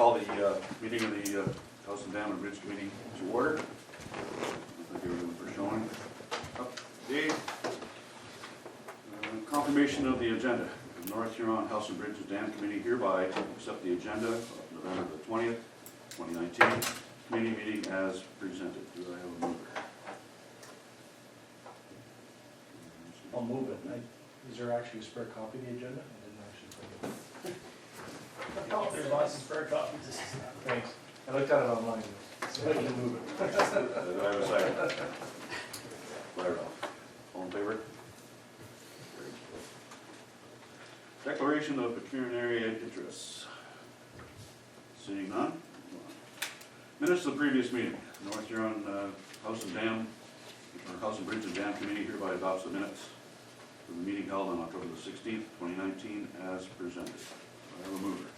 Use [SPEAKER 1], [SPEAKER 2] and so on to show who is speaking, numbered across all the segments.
[SPEAKER 1] call the meeting of the Howson Dam and Bridge Committee to order. Thank everyone for showing up today. Confirmation of the agenda. The North Huron Howson Bridge Dam Committee hereby accept the agenda of November the 20th, 2019 committee meeting as presented. Do I have a mover?
[SPEAKER 2] I'll move it. Is there actually a spare copy of the agenda? I didn't actually bring it. Oh, there's lots of spare copies. Thanks. I looked at it online, so I can move it.
[SPEAKER 1] Do I have a second? Right off. All in favor? Declaration of pecuniary interests. Seeing none. Minutes of the previous meeting. North Huron Howson Dam, or Howson Bridge and Dam Committee hereby adopts the minutes of the meeting held on October the 16th, 2019 as presented. I have a mover.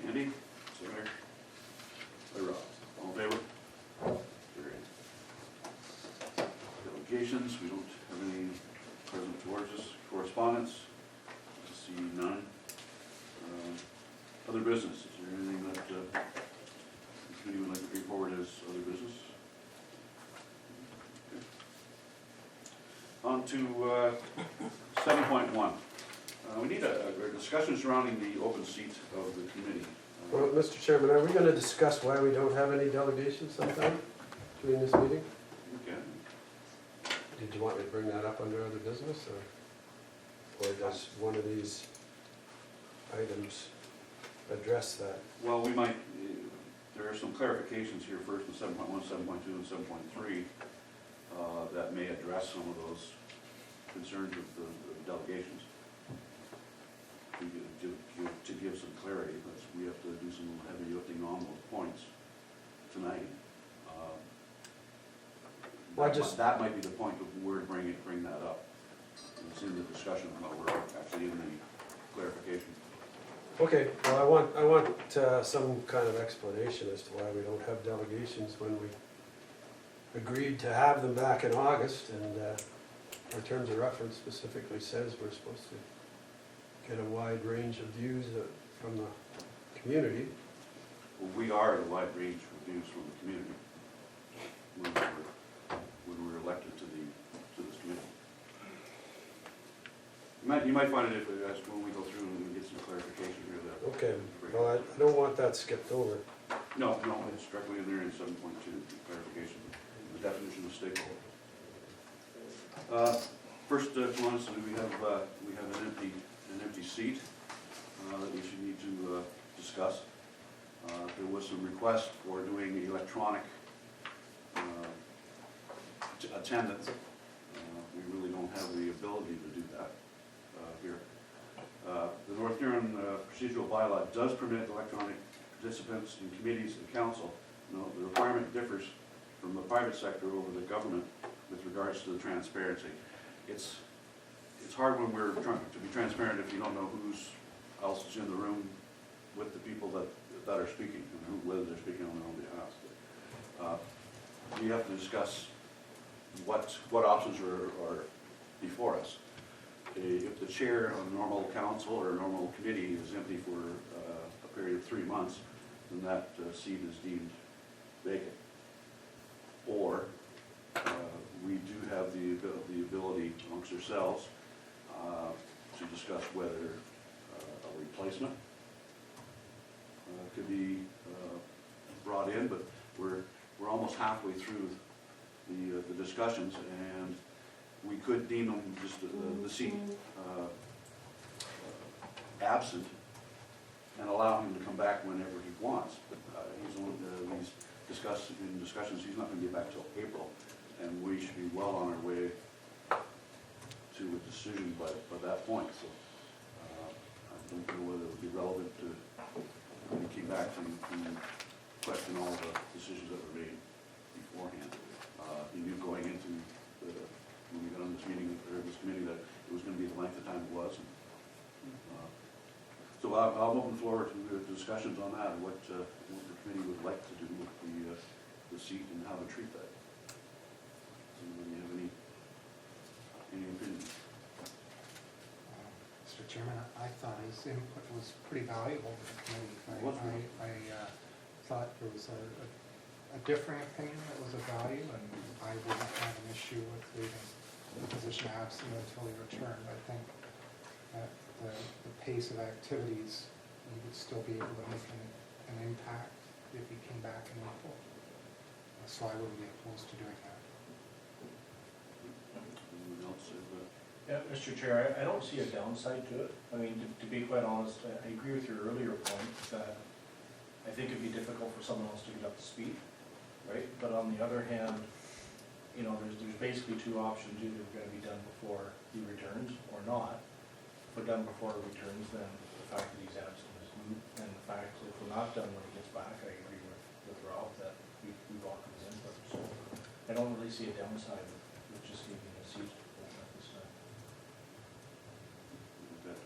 [SPEAKER 1] Andy? Seconder? By Rob. All in favor? Carried. Delegations, we don't have any present towards us. Correspondence, I see none. Other business, is there anything that the committee would like to bring forward as other business? Okay. On to 7.1. We need a discussion surrounding the open seat of the committee.
[SPEAKER 3] Well, Mr. Chairman, are we going to discuss why we don't have any delegations sometime during this meeting?
[SPEAKER 1] Okay.
[SPEAKER 3] Did you want me to bring that up under other business, or does one of these items address that?
[SPEAKER 1] Well, we might, there are some clarifications here first in 7.1, 7.2, and 7.3 that may address some of those concerns with the delegations. To give some clarity, but we have to do some heavy lifting on those points tonight. That might be the point of where to bring that up. It's in the discussion, but we're actually in the clarification.
[SPEAKER 3] Okay, well, I want some kind of explanation as to why we don't have delegations when we agreed to have them back in August, and our terms of reference specifically says we're supposed to get a wide range of views from the community.
[SPEAKER 1] Well, we are a wide range of views from the community when we were elected to this committee. You might find it when we go through and we get some clarification here that.
[SPEAKER 3] Okay, well, I don't want that skipped over.
[SPEAKER 1] No, it's directly in there in 7.2, clarification, the definition of stakeholder. First, one is we have an empty seat that we should need to discuss. There was some request for doing electronic attendance. We really don't have the ability to do that here. The North Huron procedural bylaw does permit electronic participants in committees and council. No, the requirement differs from the private sector over the government with regards to the transparency. It's hard when we're trying to be transparent if you don't know who's else is in the room with the people that are speaking, and whether they're speaking on their own behalf. We have to discuss what options are before us. If the chair of a normal council or a normal committee is empty for a period of 3 months, then that seat is deemed vacant. Or we do have the ability amongst ourselves to discuss whether a replacement could be brought in, but we're almost halfway through the discussions, and we could deem them just the seat absent and allow him to come back whenever he wants. But he's on these discussions. He's not going to get back till April, and we should be well on our way to a decision by that point. So I don't know whether it would be relevant to when he came back to question all the decisions that were made beforehand. He knew going into when we got on this meeting or this committee that it was going to be the length of time it was. So I'll open the floor to discussions on that, what the committee would like to do with the seat and how to treat that. Anybody have any opinion?
[SPEAKER 4] Mr. Chair, Chairman, I thought his input was pretty valuable to the committee.
[SPEAKER 1] It was.
[SPEAKER 4] I thought there was a differing opinion that was of value, and I wouldn't have an issue with leaving the position absent until he returned. I think that the pace of activities, he would still be able to make an impact if he came back in April. So I wouldn't be opposed to doing that.
[SPEAKER 1] Anyone else have,
[SPEAKER 2] Yeah, Mr. Chair, I don't see a downside to it. I mean, to be quite honest, I agree with your earlier point that I think it'd be difficult for someone else to get up to speed, right? But on the other hand, you know, there's basically two options: either we're gonna be done before he returns or not. If we're done before he returns, then the fact that he's absent is moot, and the fact that if we're not done when he gets back, I agree with Ralph that we welcome his input. So I don't really see a downside with just leaving the seat open at this time.
[SPEAKER 1] we've got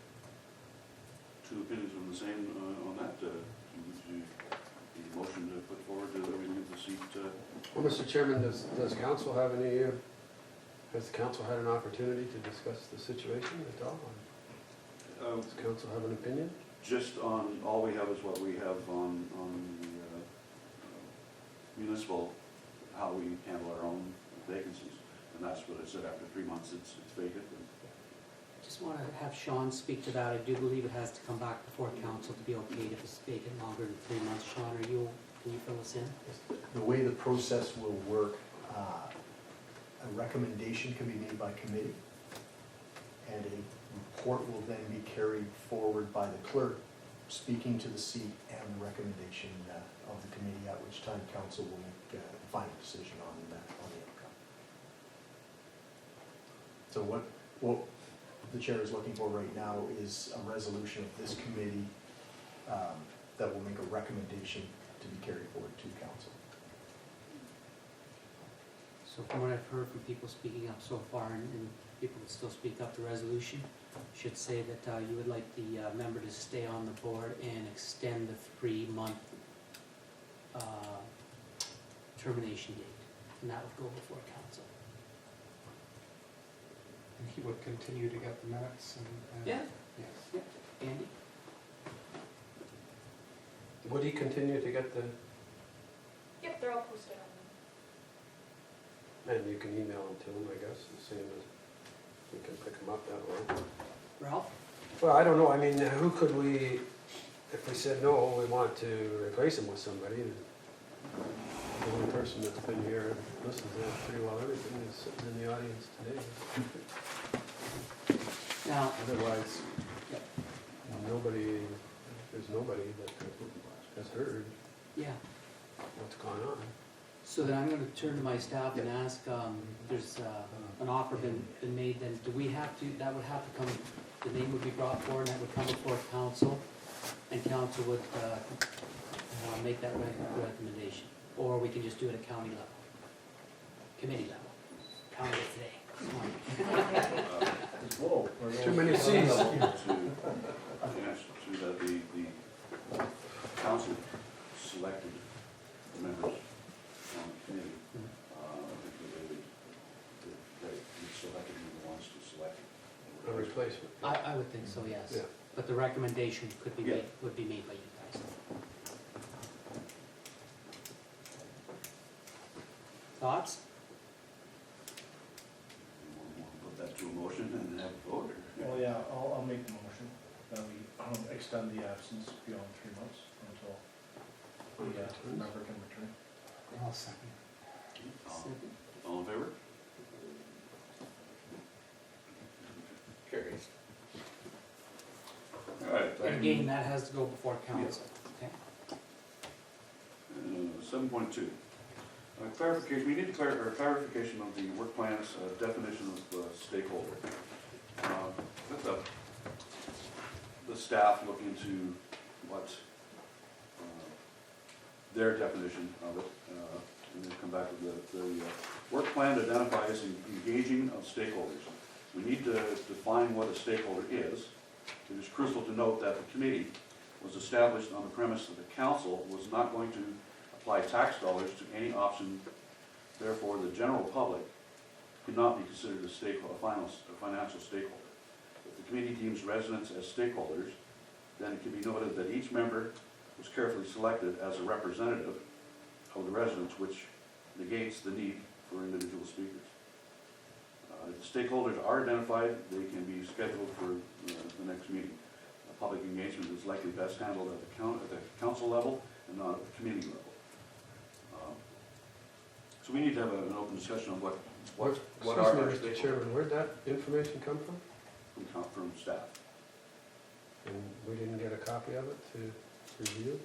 [SPEAKER 1] two opinions on the same, on that, the motion to put forward that we leave the seat,
[SPEAKER 3] Well, Mr. Chairman, does council have any, has the council had an opportunity to discuss the situation at all? Does council have an opinion?
[SPEAKER 1] just on, all we have is what we have on the municipal, how we handle our own vacancies. And that's what I said, after 3 months, it's vacant.
[SPEAKER 5] Just want to have Sean speak to that. I do believe it has to come back before council to be okayed if it's vacant longer than 3 months. Sean, can you fill us in?
[SPEAKER 6] The way the process will work, a recommendation can be made by committee, and a report will then be carried forward by the clerk, speaking to the seat and the recommendation of the committee, at which time council will make a final decision on the outcome. So what the chair is looking for right now is a resolution of this committee that will make a recommendation to be carried forward to council.
[SPEAKER 5] So from what I've heard from people speaking up so far, and people that still speak up, the resolution should say that you would like the member to stay on the board and extend the 3-month termination date, and that would go before council.
[SPEAKER 4] And he would continue to get the minutes and.
[SPEAKER 5] Yeah.
[SPEAKER 4] Yes.
[SPEAKER 5] Andy?
[SPEAKER 3] Would he continue to get the,
[SPEAKER 7] Yep, they're all posted on.
[SPEAKER 3] and you can email them to him, I guess, the same as, we can pick them up that way.
[SPEAKER 5] Ralph?
[SPEAKER 3] Well, I don't know, I mean, who could we, if we said, no, we want to replace him with somebody, the only person that's been here and listens to pretty well everything is sitting in the audience today.
[SPEAKER 5] Now,
[SPEAKER 3] Otherwise,
[SPEAKER 5] Yep.
[SPEAKER 3] there's nobody that has heard
[SPEAKER 5] yeah,
[SPEAKER 3] what's gone on.
[SPEAKER 5] so then I'm gonna turn to my staff and ask, there's an offer been made, then do we have to, that would have to come, the name would be brought forward, and that would come before council, and council would make that recommendation, or we can just do it at county level, committee level, county is today. Come on.
[SPEAKER 2] Whoa. we're
[SPEAKER 3] Too
[SPEAKER 2] going-
[SPEAKER 3] many Cs.
[SPEAKER 1] To that the council selected the members on the committee. I think they selected who wants to select.
[SPEAKER 3] A replacement.
[SPEAKER 5] I would think so, yes,
[SPEAKER 3] Yeah.
[SPEAKER 5] but the recommendation could be
[SPEAKER 1] Yeah.
[SPEAKER 5] made, would be made by you guys. Thoughts?
[SPEAKER 1] You want to put that to a motion and have a vote?
[SPEAKER 2] Well, yeah, I'll make the motion that we extend the absence beyond 3 months until the member can return.
[SPEAKER 4] I'll second.
[SPEAKER 5] Second.
[SPEAKER 1] All in favor? Carries. All right.
[SPEAKER 5] And again, that has to go before council, okay?
[SPEAKER 1] 7.2, clarification, we need clarification of the work plan's definition of stakeholder. Let the staff look into what their definition of it, and then come back with the work plan identifies engaging of stakeholders. We need to define what a stakeholder is. It is crucial to note that the committee was established on the premise that the council was not going to apply tax dollars to any option. Therefore, the general public could not be considered a financial stakeholder. If the committee deems residents as stakeholders, then it can be noted that each member was carefully selected as a representative of the residents, which negates the need for individual speakers. If the stakeholders are identified, they can be scheduled for the next meeting. Public engagement is likely best handled at the council level and not at the committee level. So we need to have an open discussion on what are
[SPEAKER 3] Excuse
[SPEAKER 1] our
[SPEAKER 3] me, Mr.
[SPEAKER 1] stakeholders
[SPEAKER 3] Chairman, where'd that information come from?
[SPEAKER 1] from staff.
[SPEAKER 3] And we didn't get a copy of it to review?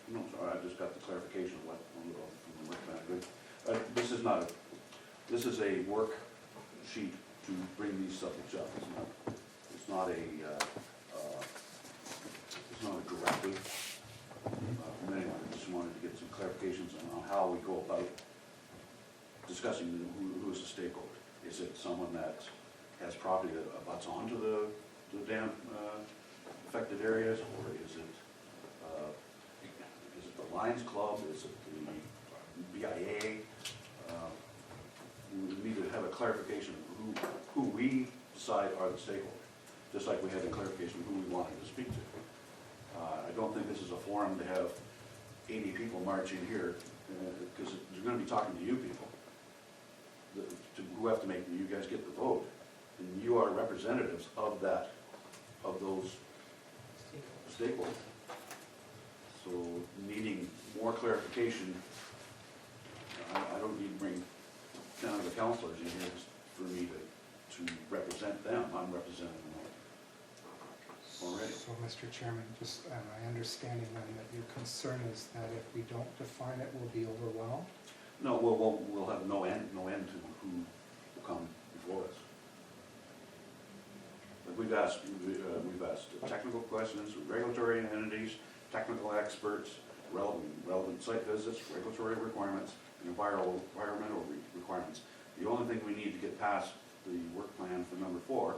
[SPEAKER 1] No, sorry, I just got the clarification of what, from the work plan. This is a work sheet to bring these subjects up. It's not a directive from anyone. I just wanted to get some clarifications on how we go about discussing who is the stakeholder. Is it someone that has property that abuts onto the dam affected areas, or is it the Lions Club, is it the BIA? We need to have a clarification of who we decide are the stakeholders, just like we had the clarification of who we wanted to speak to. I don't think this is a forum to have 80 people march in here, because you're going to be talking to you people, who have to make, you guys get the vote, and you are representatives of those stakeholders. So needing more clarification, I don't need to bring 10 of the councilors in here for me to represent them. I'm representing them already.
[SPEAKER 4] So, Mr. Chairman, just my understanding then that your concern is that if we don't define it, we'll be overwhelmed?
[SPEAKER 1] No, we'll have no end to who will come before us. But we've asked technical questions, regulatory entities, technical experts, relevant site visits, regulatory requirements, and environmental requirements. The only thing we need to get past the work plan for number 4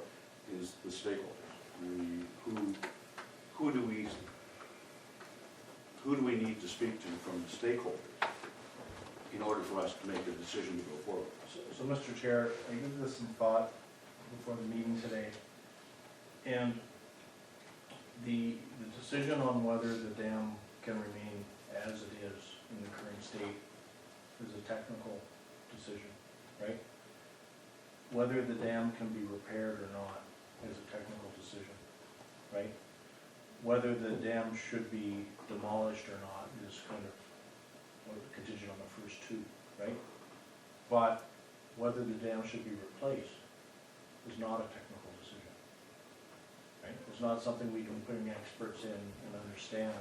[SPEAKER 1] is the stakeholders. Who do we need to speak to from the stakeholders in order for us to make a decision to go forward?
[SPEAKER 2] So, Mr. Chair, I gave this some thought before the meeting today, and the decision on whether the dam can remain as it is in the current state is a technical decision, right? Whether the dam can be repaired or not is a technical decision, right? Whether the dam should be demolished or not is kind of contingent on the first two, right? But whether the dam should be replaced is not a technical decision, right? It's not something we can bring experts in and understand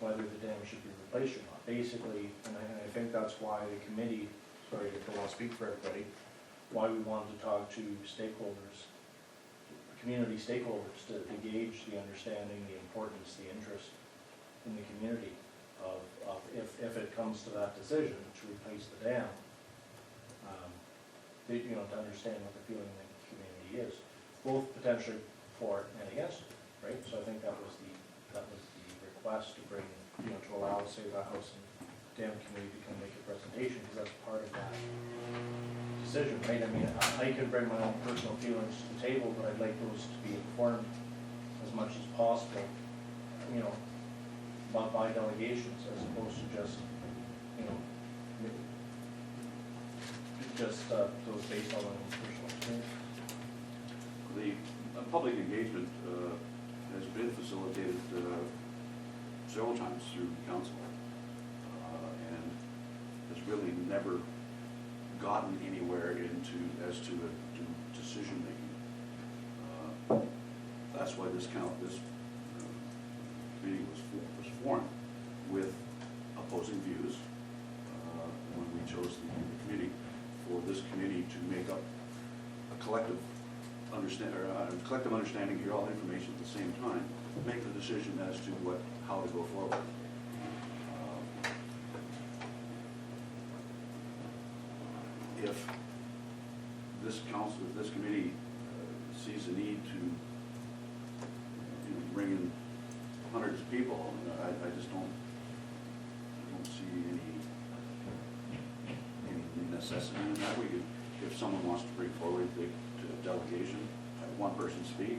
[SPEAKER 2] whether the dam should be replaced or not. Basically, and I think that's why the committee, sorry, I don't want to speak for everybody, why we wanted to talk to stakeholders, community stakeholders, to gauge the understanding, the importance, the interest in the community of if it comes to that decision to replace the dam, to understand what the feeling in the community is, both potentially for it and against it, right? So I think that was the request to bring, to allow, say, the Howson Dam Committee to come make a presentation, because that's part of that decision, right? I mean, I can bring my own personal feelings to the table, but I'd like those to be informed as much as possible, by delegations, as opposed to just, those based on my own personal experience.
[SPEAKER 1] The public engagement has been facilitated several times through council and has really never gotten anywhere as to decision making. That's why this committee was formed with opposing views when we chose the committee for this committee to make up a collective understanding, hear all the information at the same time, make the decision as to how to go forward. If this committee sees a need to bring in hundreds of people, I just don't see any necessity in that. If someone wants to bring forward a delegation, one person speak.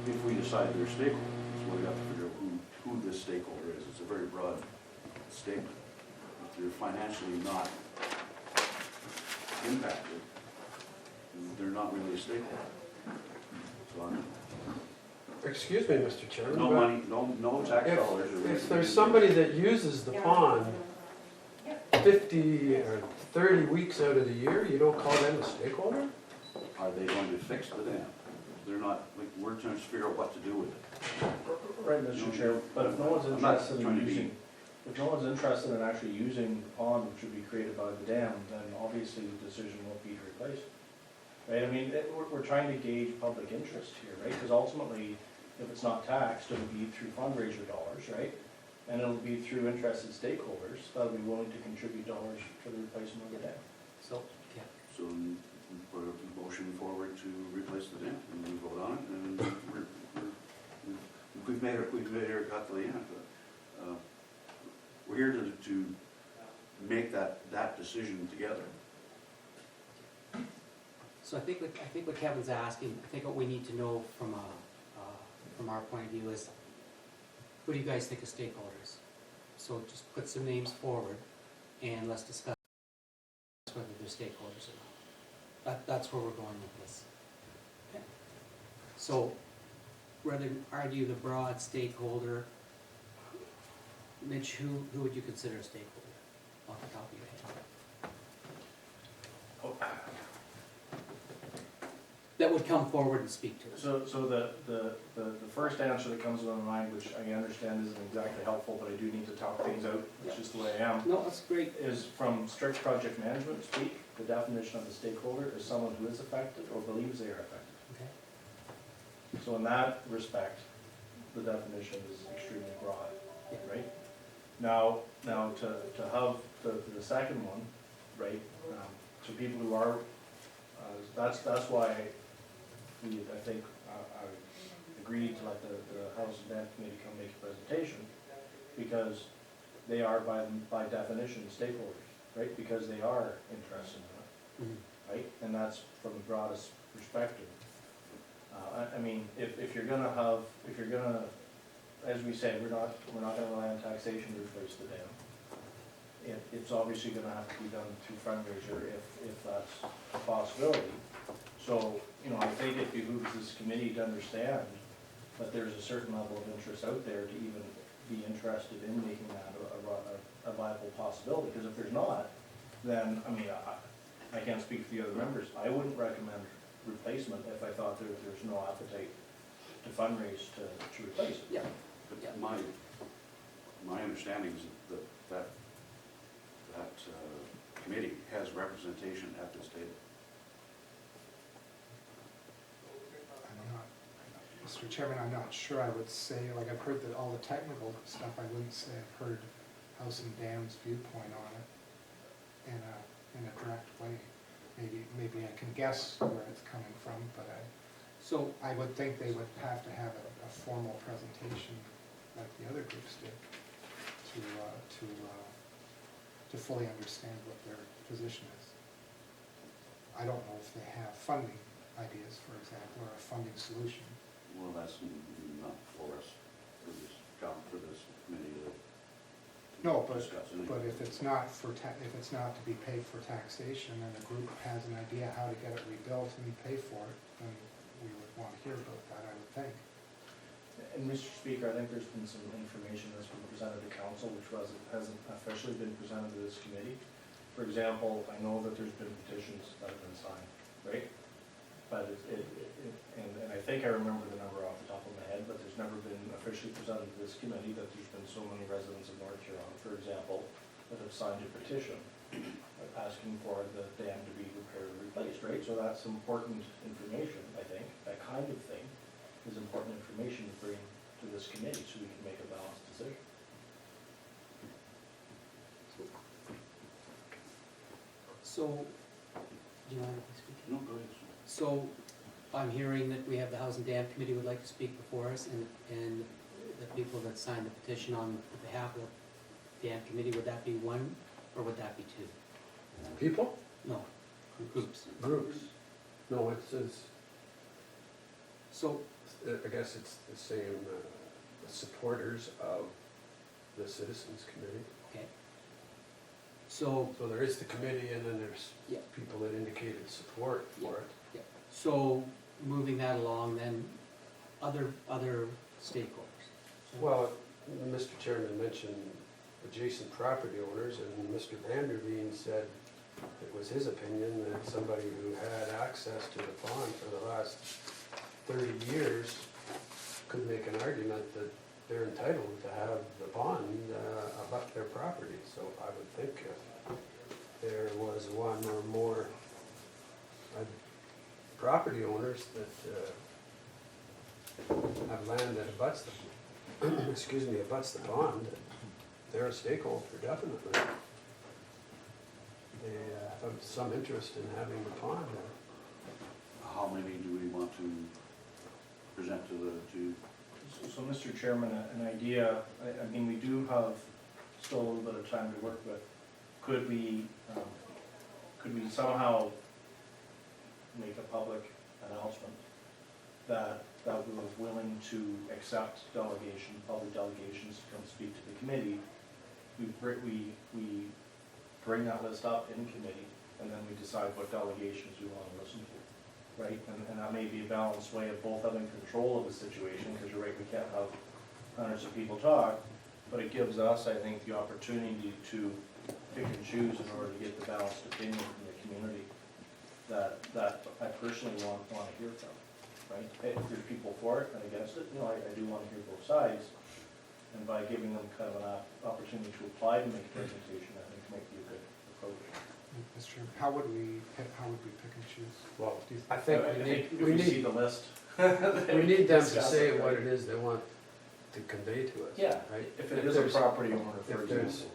[SPEAKER 1] If we decide they're stakeholders, we have to figure out who this stakeholder is. It's a very broad statement. If they're financially not impacted, they're not really a stakeholder. So
[SPEAKER 3] Excuse me, Mr. Chairman.
[SPEAKER 1] no
[SPEAKER 3] but
[SPEAKER 1] money, no tax dollars.
[SPEAKER 3] If there's somebody that uses the pond 50 or 30 weeks out of the year, you don't call them a stakeholder?
[SPEAKER 1] Are they going to fix the dam? They're not, like, we're trying to figure out what to do with it.
[SPEAKER 2] Right, Mr. Chair, but if no one's
[SPEAKER 1] I'm not
[SPEAKER 2] interested
[SPEAKER 1] trying
[SPEAKER 2] in
[SPEAKER 1] to be-
[SPEAKER 2] using, if no one's interested in actually using the pond which would be created by the dam, then obviously the decision won't be to replace it. Right, I mean, we're trying to gauge public interest here, right? Because ultimately, if it's not taxed, it'll be through fundraiser dollars, right? And it'll be through interested stakeholders that'll be willing to contribute dollars for the replacement of the dam.
[SPEAKER 5] So, yeah.
[SPEAKER 1] So we put a motion forward to replace the dam, and we vote on it, and we've made it, got to the end. But, we're here to make that decision together.
[SPEAKER 5] So I think what Kevin's asking, I think what we need to know from our point of view is, who do you guys think are stakeholders? So just put some names forward and let's discuss whether they're stakeholders or not. That's where we're going with this. Okay. So rather than argue the broad stakeholder, Mitch, who would you consider a stakeholder off the top of your head? That would come forward and speak to us.
[SPEAKER 2] So the first answer that comes to my mind, which I understand isn't exactly helpful, but I do need to talk things out, it's just the way I am,
[SPEAKER 5] No, that's great.
[SPEAKER 2] is from strict project management speak, the definition of a stakeholder is someone who is affected or believes they are affected.
[SPEAKER 5] Okay.
[SPEAKER 2] So in that respect, the definition is extremely broad,
[SPEAKER 5] Yeah.
[SPEAKER 2] right? Now to have the second one, right, to people who are, that's why I think I agreed to let the Howson Dam Committee come make a presentation, because they are by definition stakeholders, right? Because they are interested in it,
[SPEAKER 5] Mhm.
[SPEAKER 2] right? And that's from the broadest perspective. I mean, if you're gonna, as we say, we're not gonna rely on taxation to replace the dam. It's obviously gonna have to be done through fundraiser if that's a possibility. So, I think it behooves this committee to understand that there's a certain level of interest out there to even be interested in making that a viable possibility. Because if there's not, then, I can't speak for the other members, I wouldn't recommend replacement if I thought there's no appetite to fundraise to replace it.
[SPEAKER 5] Yeah.
[SPEAKER 1] But
[SPEAKER 5] Yeah.
[SPEAKER 1] my understanding is that committee has representation at this table.
[SPEAKER 4] Mr. Chairman, I'm not sure I would say, like, I've heard all the technical stuff, I wouldn't say I've heard Howson Dam's viewpoint on it in a direct way. Maybe I can guess where it's coming from, but
[SPEAKER 5] So,
[SPEAKER 4] I would think they would have to have a formal presentation like the other groups did to fully understand what their position is. I don't know if they have funding ideas, for example, or a funding solution.
[SPEAKER 1] Well, that's not for us, for this committee to
[SPEAKER 4] No, but
[SPEAKER 1] discuss.
[SPEAKER 4] if it's not if it's not to be paid for taxation, and the group has an idea how to get it rebuilt and pay for it, then we would want to hear about that, I would think.
[SPEAKER 2] And Mr. Speaker, I think there's been some information that's been presented to council which hasn't officially been presented to this committee. For example, I know that there's been petitions that have been signed, right? But and I think I remember the number off the top of my head, but there's never been officially presented to this committee that there's been so many residents of North Huron, for example, that have signed a petition asking for the dam to be repaired or replaced, right? So that's important information, I think. That kind of thing is important information to bring to this committee so we can make a balanced decision.
[SPEAKER 5] so, do you want to speak?
[SPEAKER 1] No, go ahead.
[SPEAKER 5] So, I'm hearing that we have the Housing Dam Committee would like to speak before us, and the people that signed the petition on behalf of the Dam Committee, would that be one, or would that be two?
[SPEAKER 3] People?
[SPEAKER 5] No, groups.
[SPEAKER 3] Groups. No, it's,
[SPEAKER 5] So,
[SPEAKER 3] I guess it's the same, the supporters of the citizens committee.
[SPEAKER 5] okay. So,
[SPEAKER 3] So there is the committee and then there's
[SPEAKER 5] Yeah.
[SPEAKER 3] people that indicated support for it.
[SPEAKER 5] so moving that along, then, other stakeholders.
[SPEAKER 3] Well, Mr. Chairman mentioned adjacent property owners, and Mr. Vanderveen said it was his opinion that somebody who had access to the pond for the last 30 years could make an argument that they're entitled to have the pond abut their property. So I would think if there was one or more property owners that have land that abuts the, excuse me, abuts the pond, they're a stakeholder definitely. They have some interest in having the pond there.
[SPEAKER 1] How many do we want to present to
[SPEAKER 2] So, Mr. Chairman, an idea, I mean, we do have still a little bit of time to work with. Could we somehow make a public announcement that we're willing to accept public delegations to come speak to the committee? We bring that list up in committee, and then we decide what delegations we want to listen to, right? And that may be a balanced way of both having control of the situation, because you're right, we can't have hundreds of people talk, but it gives us, I think, the opportunity to pick and choose in order to get the balanced opinion from the community that I personally want to hear from, right? If there's people for it and against it, I do want to hear both sides, and by giving them kind of an opportunity to apply to make a presentation, I think might be a good approach.
[SPEAKER 4] Mr. Chairman, how would we pick and choose?
[SPEAKER 3] Well,
[SPEAKER 4] Do you
[SPEAKER 3] I think
[SPEAKER 2] If
[SPEAKER 3] we
[SPEAKER 2] we see
[SPEAKER 3] need,
[SPEAKER 2] the list.
[SPEAKER 3] we need them to
[SPEAKER 2] discuss
[SPEAKER 3] say
[SPEAKER 2] it,
[SPEAKER 3] what
[SPEAKER 2] right?
[SPEAKER 3] it is they want to convey to us.
[SPEAKER 2] Yeah,
[SPEAKER 3] Right?
[SPEAKER 2] if it is a
[SPEAKER 3] there's-
[SPEAKER 2] property owner, for
[SPEAKER 3] if there's
[SPEAKER 2] example.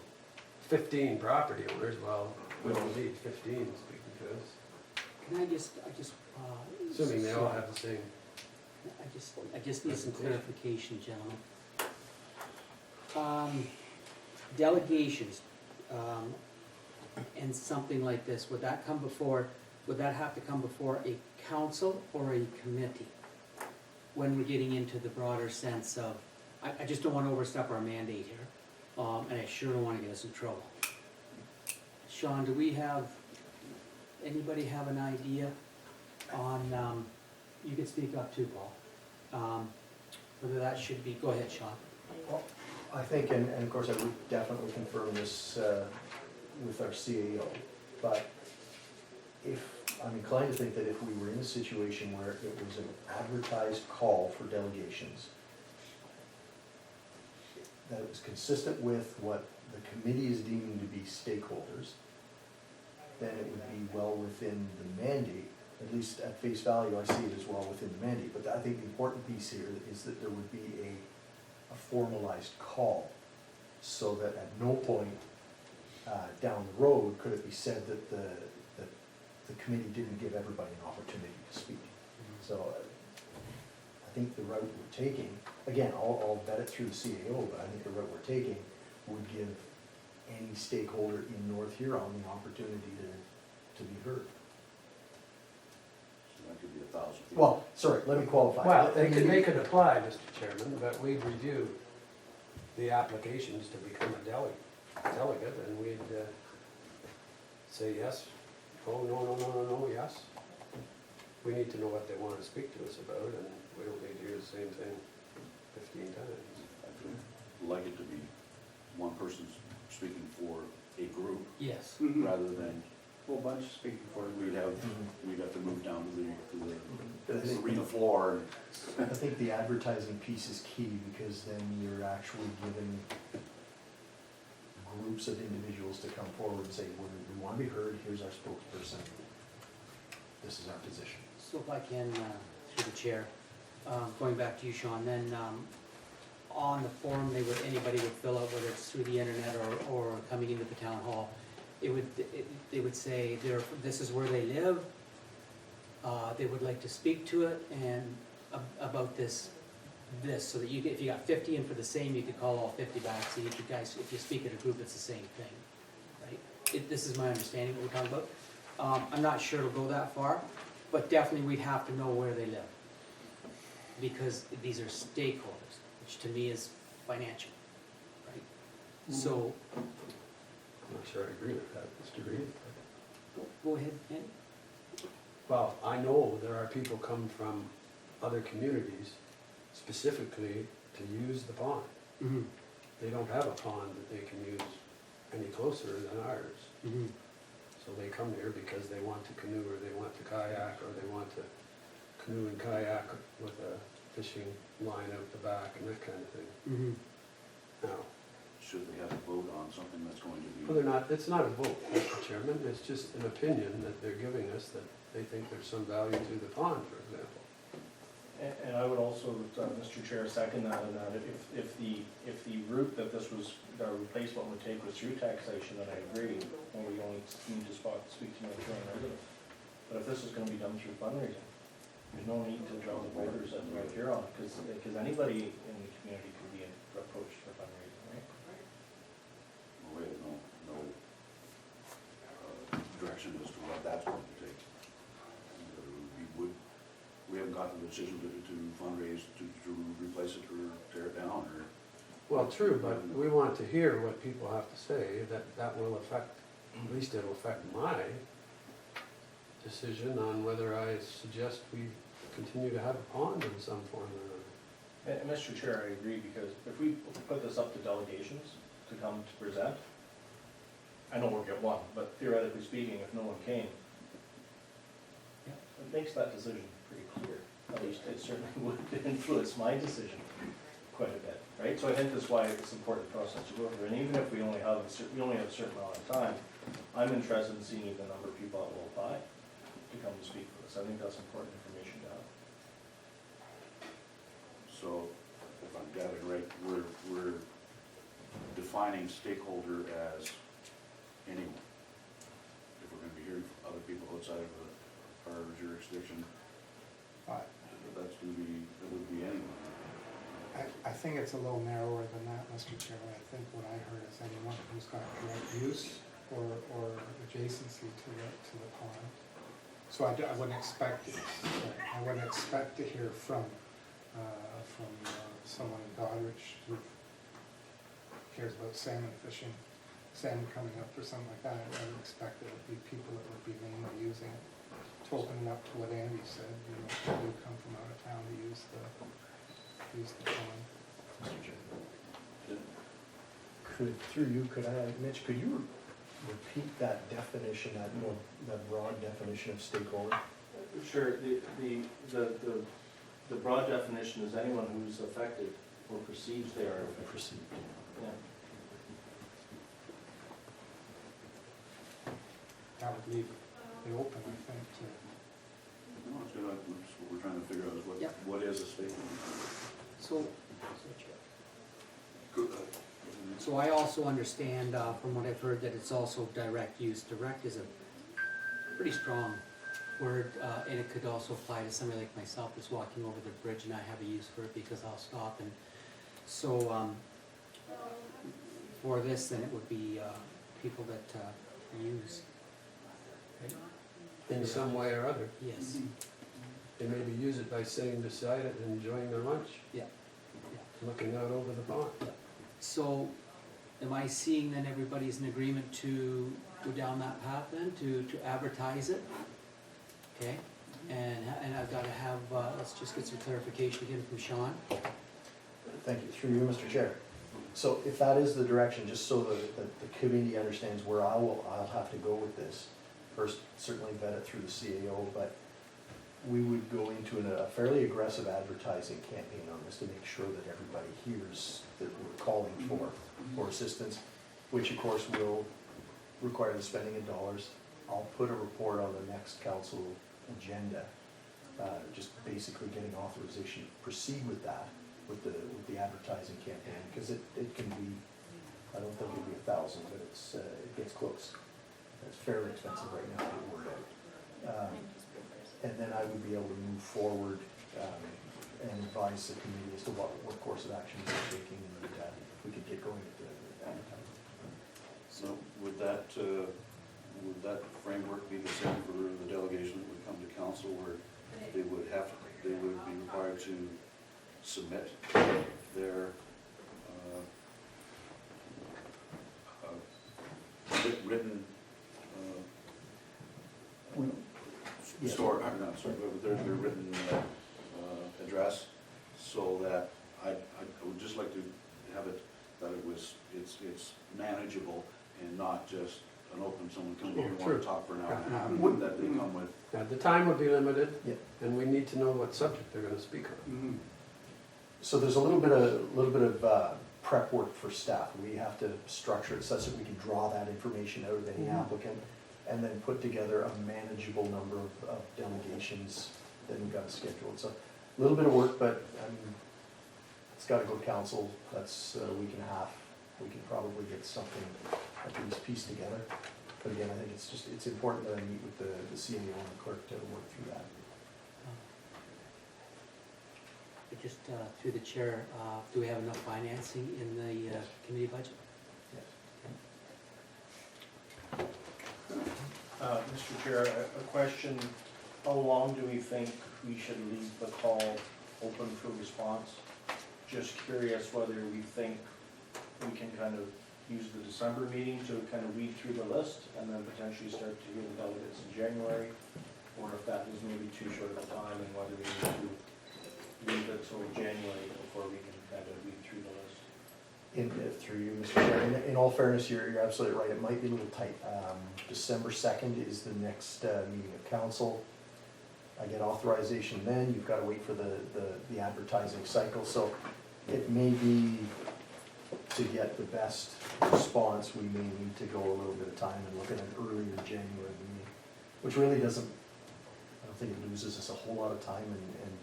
[SPEAKER 3] 15 property owners, well, we don't need 15 speaking to us,
[SPEAKER 5] Can I just,
[SPEAKER 3] assuming they all have the same.
[SPEAKER 5] I just need some clarification, gentlemen. Delegations, and something like this, would that have to come before a council or a committee? When we're getting into the broader sense of, I just don't wanna overstep our mandate here, and I sure don't wanna get us in trouble. Sean, anybody have an idea on, you can speak up too, Paul, whether that should be, go ahead, Sean.
[SPEAKER 6] Well, I think, and of course I would definitely confirm this with our CAO, but I'm inclined to think that if we were in a situation where it was an advertised call for delegations, that it was consistent with what the committee is deeming to be stakeholders, then it would be well within the mandate. At least at face value, I see it as well within the mandate, but I think the important piece here is that there would be a formalized call, so that at no point down the road could it be said that the committee didn't give everybody an opportunity to speak. So I think the route we're taking, again, I'll vet it through the CAO, but I think the route we're taking would give any stakeholder in North Huron the opportunity to be heard.
[SPEAKER 1] So that could be 1,000 people.
[SPEAKER 6] Well, sorry, let me qualify.
[SPEAKER 3] Well, they can make it apply, Mr. Chairman, but we'd review the applications to become a delegate, and we'd say yes, oh, no, yes. We need to know what they want to speak to us about, and we don't need to hear the same thing 15 times.
[SPEAKER 1] I'd like it to be one person speaking for a group,
[SPEAKER 5] Yes.
[SPEAKER 1] rather than
[SPEAKER 2] Whole bunch speaking for it.
[SPEAKER 1] we'd have to move down to the arena floor.
[SPEAKER 6] I think the advertising piece is key, because then you're actually giving groups of individuals to come forward and say, we want to be heard, here's our spokesperson, this is our position.
[SPEAKER 5] So if I can, through the chair, going back to you, Sean, then on the form, anybody would fill out, whether it's through the internet or coming into the town hall, they would say this is where they live, they would like to speak to it, and about this, so that if you got 50 in for the same, you could call all 50 back, so you guys, if you speak at a group, it's the same thing, right? This is my understanding what we're talking about. I'm not sure it'll go that far, but definitely we'd have to know where they live. Because these are stakeholders, which to me is financial, right? So,
[SPEAKER 3] I'm not sure I agree with that, Mr. Reed.
[SPEAKER 5] go ahead, Andy.
[SPEAKER 3] Well, I know there are people come from other communities specifically to use the pond.
[SPEAKER 5] Mm-hmm.
[SPEAKER 3] They don't have a pond that they can use any closer than ours.
[SPEAKER 5] Mm-hmm.
[SPEAKER 3] So they come here because they want to canoe, or they want to kayak, or they want to canoe and kayak with a fishing line out the back and that kind of thing.
[SPEAKER 5] Mm-hmm.
[SPEAKER 3] Now,
[SPEAKER 1] Should they have a vote on something that's going to be?
[SPEAKER 3] well, they're not, it's not a vote, Mr. Chairman, it's just an opinion that they're giving us that they think there's some value to the pond, for example.
[SPEAKER 2] And I would also, Mr. Chair, second that, and that if the route that this was, the replacement would take was through taxation, then I agree, and we only need to speak to North residents. But if this is gonna be done through fundraising, there's no need to draw the borders at North Huron, because anybody in the community could be approached for fundraising, right?
[SPEAKER 1] We have no direction as to what that's going to take. We haven't gotten the decision to fundraise, to replace it or tear it down, or.
[SPEAKER 3] Well, true, but we want to hear what people have to say, that will affect, at least it'll affect my decision on whether I suggest we continue to have a pond in some form or another.
[SPEAKER 2] And Mr. Chair, I agree, because if we put this up to delegations to come to present, I know we'll get one, but theoretically speaking, if no one came, it makes that decision pretty clear. At least it certainly would influence my decision quite a bit, right? So I think that's why it's an important process to go through, and even if we only have a certain amount of time, I'm interested in seeing the number of people that will apply to come and speak for us. I think that's important information to have.
[SPEAKER 1] So, if I'm gathering right, we're defining stakeholder as anyone. If we're gonna be hearing from other people outside of our jurisdiction,
[SPEAKER 4] But
[SPEAKER 1] that would be anyone.
[SPEAKER 4] I think it's a little narrower than that, Mr. Chair. I think what I heard is anyone who's got direct use or adjacency to the pond. So I wouldn't expect, to hear from someone in Goderich who cares about salmon fishing, salmon coming up or something like that. I would expect that it would be people that would be mainly using it. To open it up to what Andy said, people who come from out of town to use the pond.
[SPEAKER 6] Mr. Chair. Through you, Mitch, could you repeat that definition, that broad definition of stakeholder?
[SPEAKER 2] Sure, the broad definition is anyone who's affected or perceives they are affected.
[SPEAKER 6] Perceived.
[SPEAKER 2] Yeah.
[SPEAKER 4] That would leave it open, I think, to.
[SPEAKER 1] No, it's good, that's what we're trying to figure out is
[SPEAKER 5] Yep.
[SPEAKER 1] what is a stakeholder?
[SPEAKER 5] So,
[SPEAKER 1] Good.
[SPEAKER 5] so I also understand, from what I've heard, that it's also direct use. Direct is a pretty strong word, and it could also apply to somebody like myself that's walking over the bridge and I have a use for it because I'll stop. And so, for this, then it would be, people that, use. Right?
[SPEAKER 3] In some way or other.
[SPEAKER 5] Yes,
[SPEAKER 3] They maybe use it by sitting beside it and enjoying their lunch,
[SPEAKER 5] yeah.
[SPEAKER 3] looking out over the pond.
[SPEAKER 5] So, am I seeing then everybody's in agreement to go down that path then, to advertise it? Okay, and I've gotta have, let's just get some clarification again from Sean.
[SPEAKER 6] Thank you. Through you, Mr. Chair. So if that is the direction, just so that the committee understands where I'll have to go with this. First, certainly vet it through the CAO, but we would go into a fairly aggressive advertising campaign on this to make sure that everybody hears that we're calling for assistance, which of course will require the spending of dollars. I'll put a report on the next council agenda, just basically getting authorization to proceed with that, with the advertising campaign, because it can be, I don't think it'll be 1,000, but it gets close. It's fairly expensive right now to get word out. And then I would be able to move forward and advise the committee as to what course of action we're taking, and if we could get going at the advertising.
[SPEAKER 1] So would that, would that framework be the same for the delegation that would come to council, where they would be required to submit their written
[SPEAKER 6] Yeah.
[SPEAKER 1] their written address, so that I would just like to have it, that it's manageable and not just an open, someone coming here and want
[SPEAKER 3] True.
[SPEAKER 1] to talk for an hour and a half,
[SPEAKER 6] Mhm.
[SPEAKER 1] that they come with.
[SPEAKER 3] Yeah, the time would be limited,
[SPEAKER 6] Yeah.
[SPEAKER 3] and we need to know what subject they're gonna speak on.
[SPEAKER 6] So there's a little bit of prep work for staff. We have to structure it such that we can draw that information out of any
[SPEAKER 3] Mhm.
[SPEAKER 6] applicant and then put together a manageable number of delegations that we've got scheduled. So a little bit of work, but it's gotta go to council. That's a week and a half. We can probably get something at least pieced together. But again, I think it's important that I meet with the CAO and the clerk to work through that.
[SPEAKER 5] Just through the chair, do we have enough financing in the
[SPEAKER 6] Yes.
[SPEAKER 5] committee budget?
[SPEAKER 6] Yes.
[SPEAKER 2] Mr. Chair, a question, how long do we think we should leave the call open for response? Just curious whether we think we can kind of use the December meeting to kind of weed through the list and then potentially start to hear the delegates in January, or if that is maybe too short of a time, and whether we need to leave it till January before we can kind of weed through the list.
[SPEAKER 6] Through you, Mr. Chair, in all fairness, you're absolutely right, it might be a little tight. December 2nd is the next meeting of council. I get authorization then, you've got to wait for the advertising cycle, so it may be, to get the best response, we may need to go a little bit of time and look at an earlier January meeting, which really doesn't, I don't think it loses us a whole lot of time, and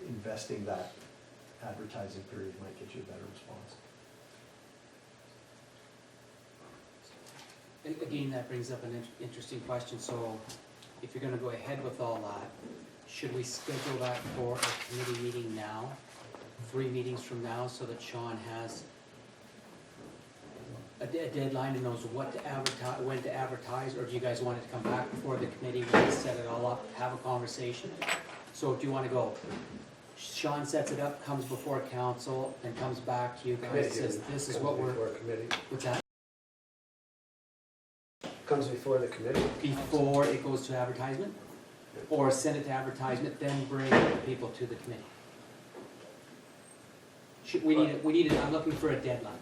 [SPEAKER 6] investing that advertising period might get you a better response.
[SPEAKER 5] Again, that brings up an interesting question. So if you're gonna go ahead with all that, should we schedule that for a committee meeting now? 3 meetings from now, so that Sean has a deadline and knows what to advertise, when to advertise? Or do you guys want it to come back before the committee, we set it all up, have a conversation? So do you wanna go, Sean sets it up, comes before council, and comes back to you guys, says, this is what we're,
[SPEAKER 3] Before committee.
[SPEAKER 5] what's that?
[SPEAKER 3] Comes before the committee.
[SPEAKER 5] Before it goes to advertisement? Or send it to advertisement, then bring the people to the committee? We need it, I'm looking for a deadline.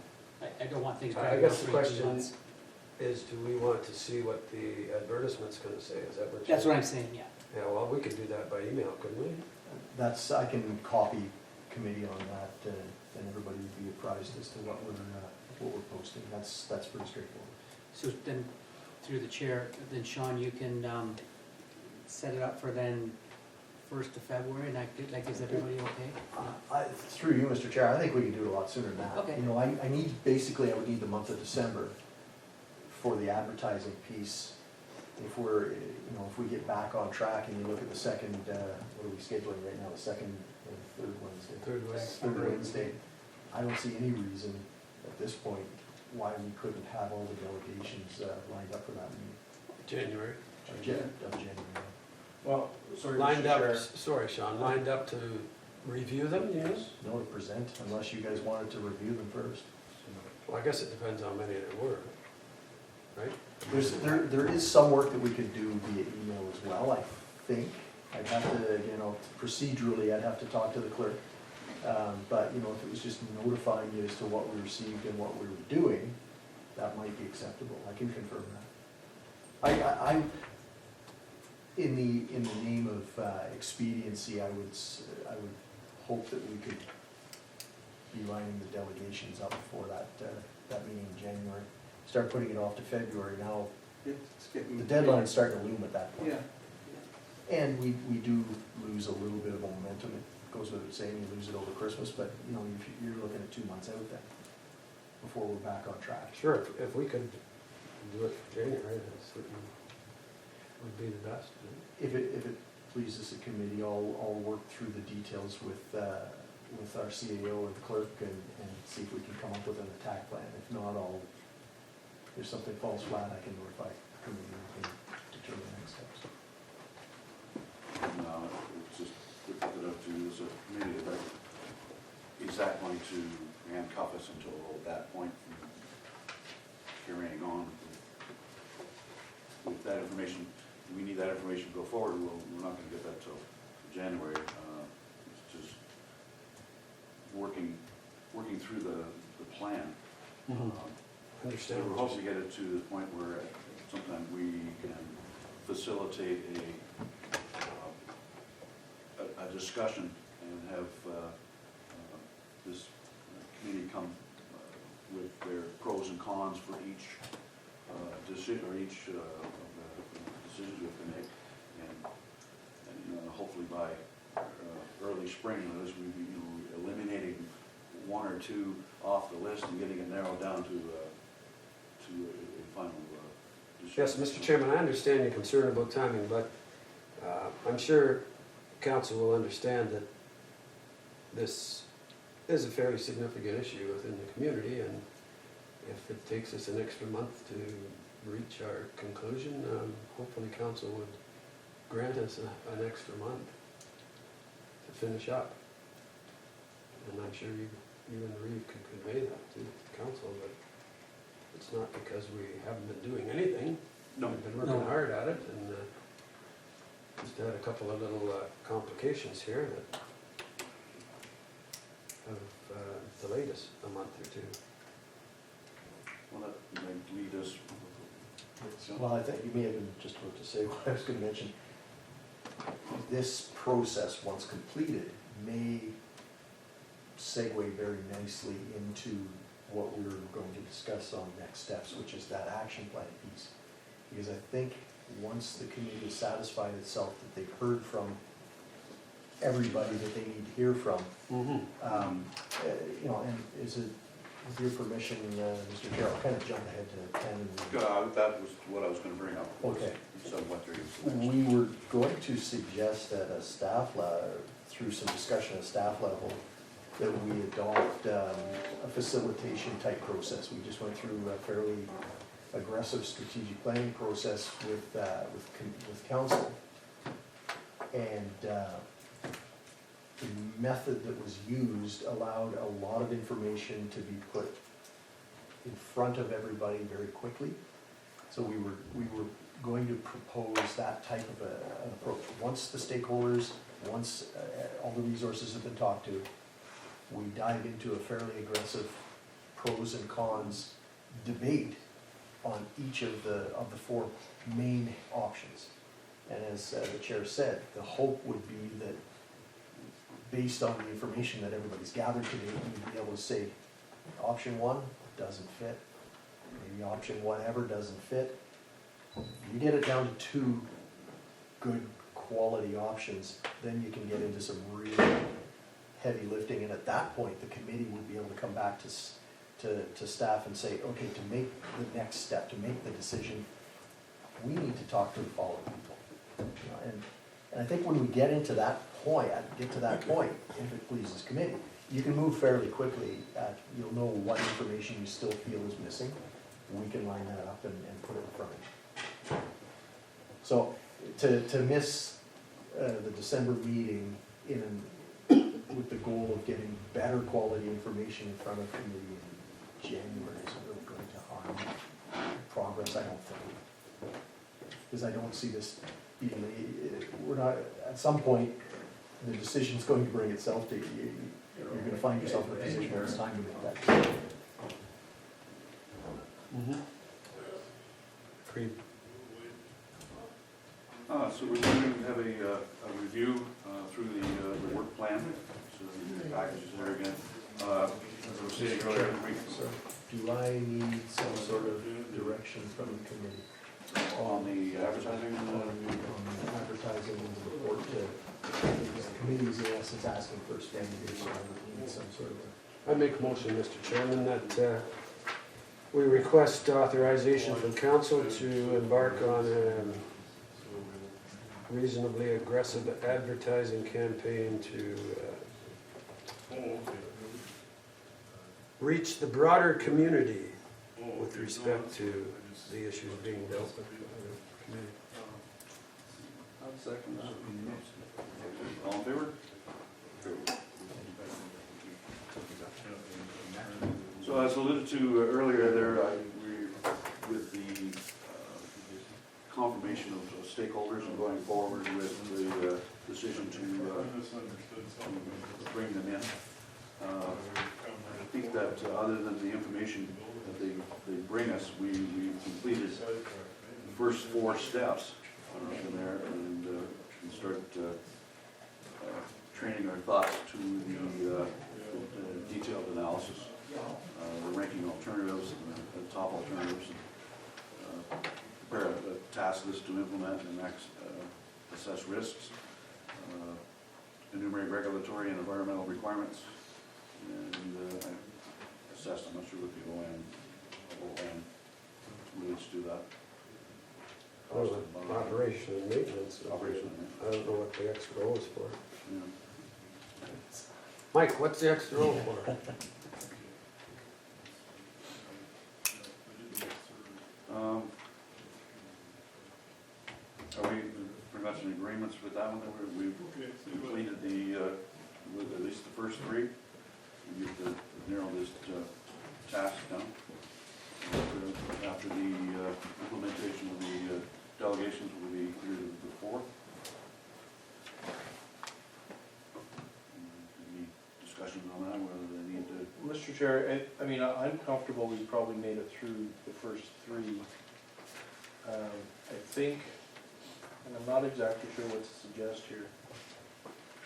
[SPEAKER 5] I don't want things
[SPEAKER 3] I
[SPEAKER 5] dragging on
[SPEAKER 3] guess the
[SPEAKER 5] for 18
[SPEAKER 3] question
[SPEAKER 5] months.
[SPEAKER 3] is, do we want to see what the advertisement's gonna say? Is that what?
[SPEAKER 5] That's what I'm saying, yeah.
[SPEAKER 3] Yeah, well, we could do that by email, couldn't we?
[SPEAKER 6] I can copy committee on that, and everybody would be apprised as to what we're posting. That's pretty straightforward.
[SPEAKER 5] So then, through the chair, then Sean, you can set it up for then 1st of February, and that gives everybody okay?
[SPEAKER 6] Through you, Mr. Chair, I think we can do it a lot sooner than that.
[SPEAKER 5] Okay.
[SPEAKER 6] You know, I would need the month of December for the advertising piece. If if we get back on track and you look at the second, what are we scheduling right now, the second or third Wednesday?
[SPEAKER 3] Third
[SPEAKER 6] Third Wednesday. I don't see any reason at this point why we couldn't have all the delegations lined up for that meeting
[SPEAKER 3] January.
[SPEAKER 6] of January.
[SPEAKER 2] Well, sorry, Mr.
[SPEAKER 3] Lined up,
[SPEAKER 2] Chair.
[SPEAKER 3] sorry, Sean, lined up to review them, you mean?
[SPEAKER 6] No to present, unless you guys wanted to review them first.
[SPEAKER 3] Well, I guess it depends how many there were, right?
[SPEAKER 6] There is some work that we could do via email as well, I think. I'd have to, procedurally, I'd have to talk to the clerk. But, if it was just notifying you as to what we received and what we were doing, that might be acceptable. I can confirm that. In the name of expediency, I would hope that we could be lining the delegations up for that meeting in January. Start putting it off to February now.
[SPEAKER 1] It's getting.
[SPEAKER 6] The deadline's starting to loom at that point.
[SPEAKER 1] Yeah.
[SPEAKER 6] And we do lose a little bit of momentum. It goes without saying, you lose it over Christmas, but, you're looking at 2 months out then, before we're back on track.
[SPEAKER 3] Sure, if we could do it for January, that certainly would be the best.
[SPEAKER 6] If it pleases the committee, I'll work through the details with our CAO or the clerk and see if we can come up with an attack plan. If not, if something falls flat, I can notify committee can determine next steps.
[SPEAKER 1] No, it's just, we put it up to this committee that is that going to handcuff us until that point from carrying on with that information. We need that information to go forward. We're not going to get that till January. It's just working through the plan.
[SPEAKER 3] Mhm.
[SPEAKER 1] So
[SPEAKER 3] Understand.
[SPEAKER 1] we're hoping to get it to the point where sometime we can facilitate a discussion and have this committee come with their pros and cons for each decision, or each of the decisions we have to make. And hopefully by early spring, as we be eliminating one or two off the list and getting it narrowed down to a final decision.
[SPEAKER 3] Yes, Mr. Chairman, I understand your concern about timing, but I'm sure council will understand that this is a fairly significant issue within the community, and if it takes us an extra month to reach our conclusion, hopefully council would grant us an extra month to finish up. And I'm sure you and Reeve can convey that to council, but it's not because we haven't been doing anything.
[SPEAKER 1] No.
[SPEAKER 3] We've been working
[SPEAKER 5] No.
[SPEAKER 3] hard at it, and just had a couple of little complications here that have delayed us a month or two.
[SPEAKER 1] Well, that may lead us.
[SPEAKER 6] Well, I think you may have been just about to say what I was going to mention. This process, once completed, may segue very nicely into what we're going to discuss on next steps, which is that action plan piece. Because I think once the committee has satisfied itself that they've heard from everybody that they need to hear from, and is it, with your permission, Mr. Chair, I'll kind of jump ahead to 10 and
[SPEAKER 1] That was what I was going to bring up.
[SPEAKER 6] Okay.
[SPEAKER 1] Somewhat during
[SPEAKER 6] we were going to suggest at a staff level, through some discussion at staff level, that we adopt a facilitation type process. We just went through a fairly aggressive strategic planning process with council. And the method that was used allowed a lot of information to be put in front of everybody very quickly. So we were going to propose that type of an approach. Once the stakeholders, once all the resources have been talked to, we dive into a fairly aggressive pros and cons debate on each of the four main options. And as the chair said, the hope would be that based on the information that everybody's gathered today, we'd be able to say, option one doesn't fit, maybe option whatever doesn't fit. You get it down to two good quality options, then you can get into some really heavy lifting, and at that point, the committee would be able to come back to staff and say, okay, to make the next step, to make the decision, we need to talk to the following people. And I think when we get to that point, if it pleases committee, you can move fairly quickly. You'll know what information you still feel is missing. We can line that up and put it in front of you. So to miss the December meeting with the goal of getting better quality information in front of committee in January is really going to harm progress, I don't think. Because I don't see this being, we're not, at some point, the decision's going to bring itself to you. You're going to find yourself in a position where it's time to make that decision.
[SPEAKER 3] Agreed.
[SPEAKER 1] So we're going to have a review through the work plan, so the packages there again. As I was stating earlier,
[SPEAKER 6] Do I need some sort of direction from the committee
[SPEAKER 1] on the advertising.
[SPEAKER 6] on advertising and the report to, the committee's in essence asking for a standing, so I need some sort of
[SPEAKER 3] I make a motion, Mr. Chairman, that we request authorization from council to embark on a reasonably aggressive advertising campaign to reach the broader community with respect to the issues being dealt with by the committee.
[SPEAKER 1] I'll second that. All in favor? So as alluded to earlier there, with the confirmation of stakeholders and going forward with the decision to bring them in, I think that other than the information that they bring us, we've completed the first 4 steps in there and can start training our thoughts to the detailed analysis, the ranking alternatives and the top alternatives, and prepare a task list to implement and assess risks, enumerate regulatory and environmental requirements, and assess, I'm not sure what the OM relates to that.
[SPEAKER 3] Oh, operation and maintenance.
[SPEAKER 1] Operation,
[SPEAKER 3] I don't know what the extra O is for.
[SPEAKER 1] yeah.
[SPEAKER 3] Mike, what's the extra O for?
[SPEAKER 1] Are we pretty much in agreements with that one, that we've completed with at least the first 3? We get to narrow this task down. After the implementation of the delegations, will be through the 4th. Any discussions on that, whether they need to?
[SPEAKER 2] Mr. Chair, I mean, I'm comfortable we probably made it through the first 3. I think, and I'm not exactly sure what to suggest here,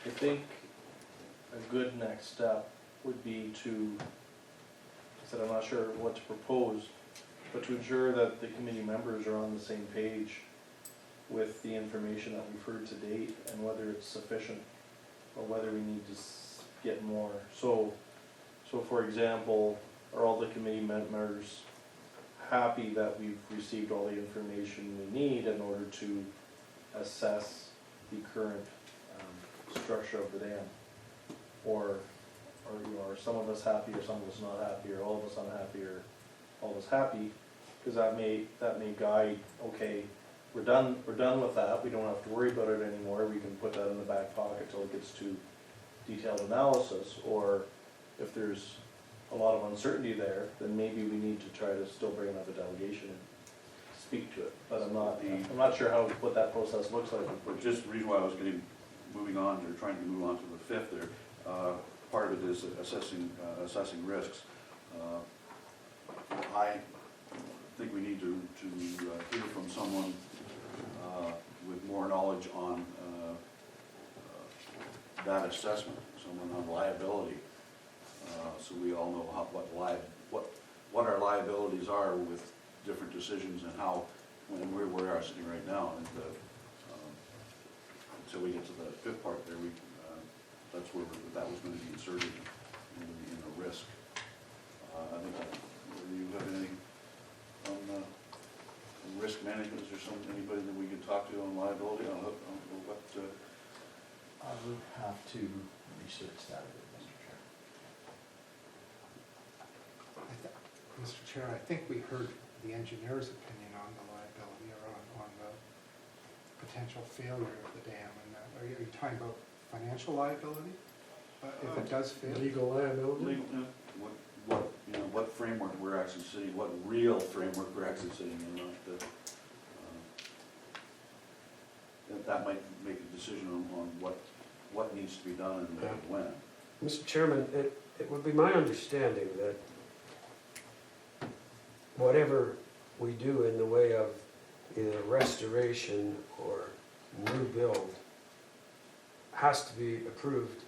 [SPEAKER 2] I think a good next step would be to, I said I'm not sure what to propose, but to ensure that the committee members are on the same page with the information that we've heard to date and whether it's sufficient or whether we need to get more. So for example, are all the committee members happy that we've received all the information we need in order to assess the current structure of the dam? Or are some of us happy, or some of us not happy, or all of us unhappy, or all of us happy? Because that may guide, okay, we're done with that, we don't have to worry about it anymore, we can put that in the back pocket till it gets to detailed analysis. Or if there's a lot of uncertainty there, then maybe we need to try to still bring up a delegation and speak to it. But I'm not sure what that process looks like.
[SPEAKER 1] But just the reason why I was moving on, or trying to move on to the 5th there, part of it is assessing risks. I think we need to hear from someone with more knowledge on that assessment, someone on liability, so we all know what our liabilities are with different decisions and how, when we are sitting right now. And until we get to the 5th part there, that's where that was going to be inserted in the risk. I think do you have anything on risk management? Is there anybody that we can talk to on liability, on what?
[SPEAKER 6] I would have to research that a bit, Mr. Chair.
[SPEAKER 4] Mr. Chair, I think we heard the engineer's opinion on the liability, or on the potential failure of the dam. And are you talking about financial liability? If it does fail?
[SPEAKER 3] Legal liability?
[SPEAKER 1] Legal, what framework we're actually sitting, what real framework we're actually sitting in, not that might make a decision on what needs to be done and when.
[SPEAKER 3] Mr. Chairman, it would be my understanding that whatever we do in the way of either restoration or new build has to be approved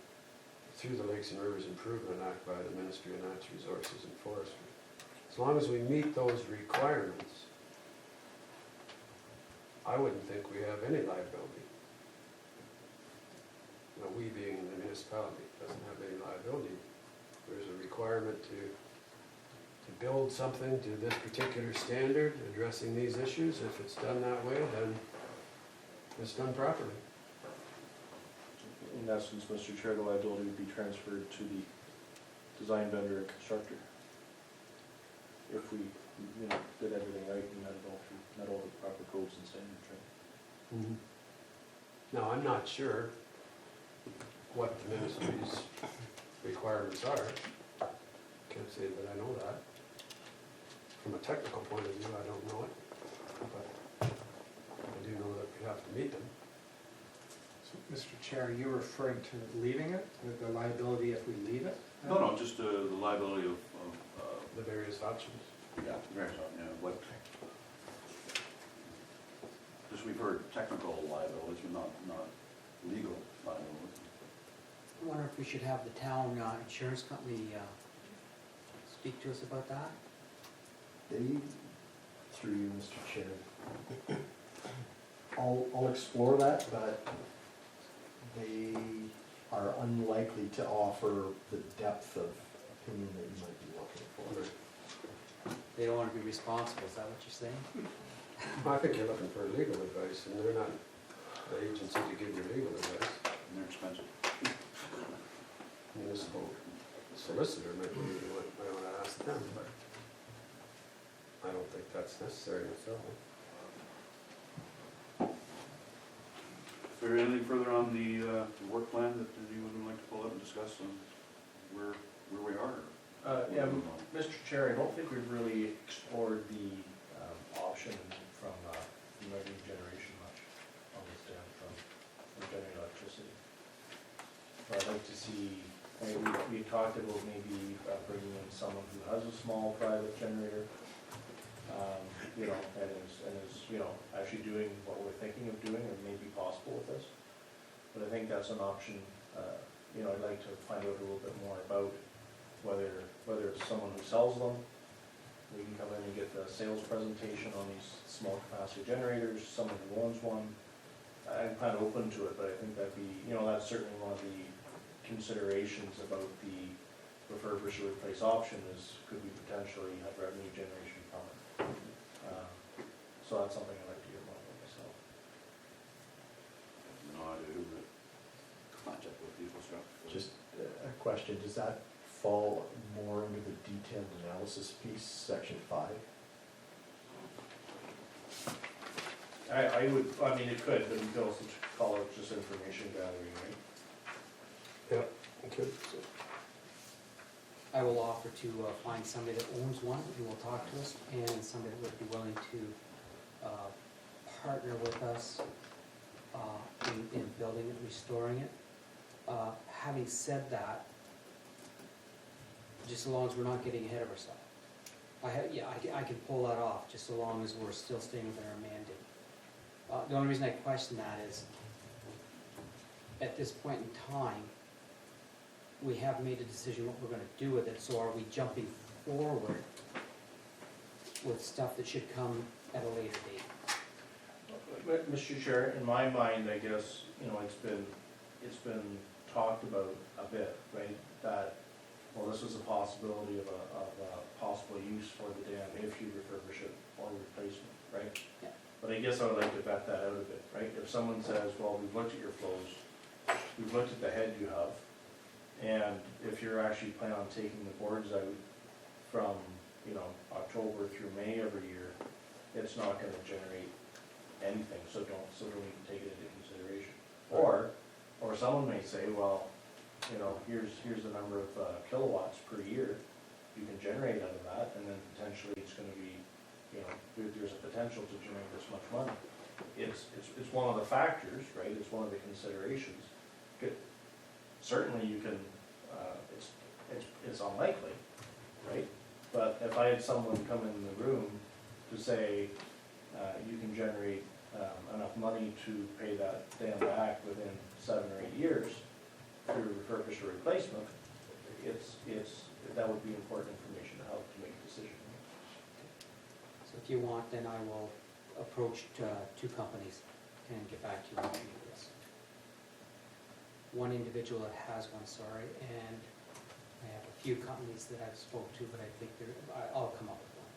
[SPEAKER 3] through the Lakes and Rivers Improvement Act by the Ministry of Natural Resources and Forestry. As long as we meet those requirements, I wouldn't think we have any liability. Now, we being the municipality doesn't have any liability. There's a requirement to build something to this particular standard, addressing these issues. If it's done that way, then it's done properly.
[SPEAKER 2] In essence, Mr. Chair, the liability would be transferred to the design vendor and constructor if we you know, did everything right and met all the proper codes and standards, right?
[SPEAKER 3] Now, I'm not sure what the ministry's requirements are. Can't say that I know that. From a technical point of view, I don't know it, but I do know that we have to meet them.
[SPEAKER 4] So, Mr. Chair, are you referring to leaving it, the liability if we leave it?
[SPEAKER 1] No, just the liability of,
[SPEAKER 3] The various options.
[SPEAKER 1] yeah, various, yeah, what, just we've heard technical liabilities, but not legal liabilities.
[SPEAKER 5] I wonder if we should have the town insurance company speak to us about that?
[SPEAKER 6] They, through you, Mr. Chair, I'll explore that, but they are unlikely to offer the depth of opinion that you might be looking for.
[SPEAKER 5] They don't want to be responsible, is that what you're saying?
[SPEAKER 3] I think you're looking for legal advice, and they're not the agency to give you legal advice.
[SPEAKER 1] And they're expensive.
[SPEAKER 3] Municipal solicitor might be, you might want to ask them, but I don't think that's necessary myself.
[SPEAKER 1] Is there anything further on the work plan that you would like to pull up and discuss on where we are?
[SPEAKER 2] Yeah, Mr. Chair, I don't think we've really explored the option from revenue generation much on this dam from generating electricity. So I'd like to see, we talked about maybe bringing in someone who has a small private generator, you know, and is, you know, actually doing what we're thinking of doing or may be possible with this. But I think that's an option, you know, I'd like to find out a little bit more about whether it's someone who sells them, we can come in and get the sales presentation on these small capacity generators, someone who owns one. I'm kind of open to it, but I think that'd be, you know, that's certainly one of the considerations about the refurbish or replace option is, could we potentially have revenue generation from it? So that's something I'd like to hear more about myself.
[SPEAKER 1] No idea who the contact with people, so.
[SPEAKER 6] Just a question, does that fall more under the detailed analysis piece, section 5?
[SPEAKER 2] I mean, it could, but you could also call it just information gathering, right?
[SPEAKER 3] Yeah, okay.
[SPEAKER 5] I will offer to find somebody that owns one who will talk to us, and somebody that would be willing to partner with us in building it, restoring it. Having said that, just so long as we're not getting ahead of ourselves. I can pull that off, just so long as we're still staying within our mandate. The only reason I question that is, at this point in time, we have made a decision what we're gonna do with it, so are we jumping forward with stuff that should come at a later date?
[SPEAKER 2] But, Mr. Chair, in my mind, I guess, you know, it's been talked about a bit, right? That, well, this is a possibility of a possible use for the dam if you refurbish it or replacement, right?
[SPEAKER 5] Yeah.
[SPEAKER 2] But I guess I would like to vet that out a bit, right? If someone says, well, we've looked at your flows, we've looked at the head you have, and if you're actually planning on taking the boards out from, you know, October through May every year, it's not gonna generate anything, so don't even take it into consideration. Or someone may say, well, you know, here's the number of kilowatts per year you can generate out of that, and then potentially it's gonna be, you know, there's a potential to generate this much money. It's one of the factors, right? It's one of the considerations. Certainly you can, it's unlikely, right? But if I had someone come in the room to say, you can generate enough money to pay that dam back within 7 or 8 years through refurbish or replacement, that would be important information to help to make a decision.
[SPEAKER 5] So if you want, then I will approach two companies and get back to you on this. One individual that has one, sorry, and I have a few companies that I've spoke to, but I think I'll come up with one,